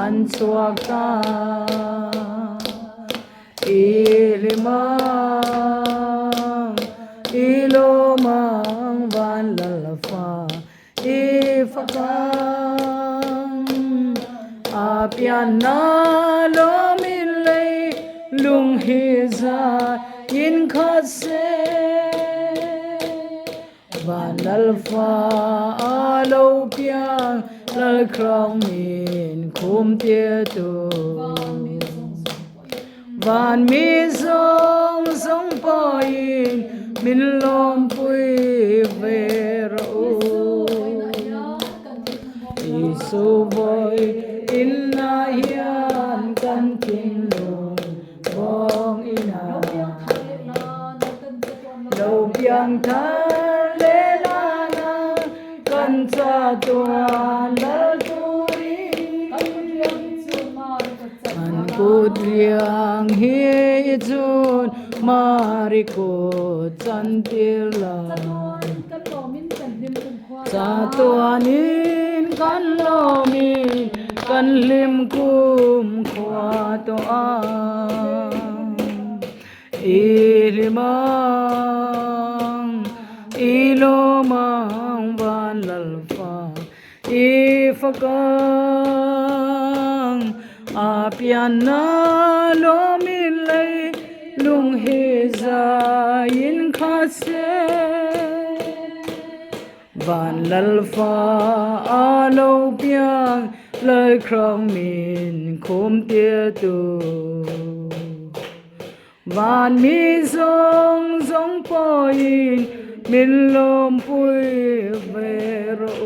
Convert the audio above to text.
an chuak ta ilimang ilomang van lalfa ifakang apian na lomin lay lung hi za in khase van lalfa alo piang lal krong min khum tia tu van mi song song poin min lom pui ve ro isu boy in na hian kan kin lung bong ina lo piang tha le la na kan cha tuan lal tui an kut riang hi chun mari ko chan tir la cha tuanin kan lomin kan lim kum khwa to a ilimang ilomang van lalfa ifakang apian na lomin lay lung he za in khase van lalfa alo piang lay krong min khum tia tu van mi song song poin min lom pui ve ro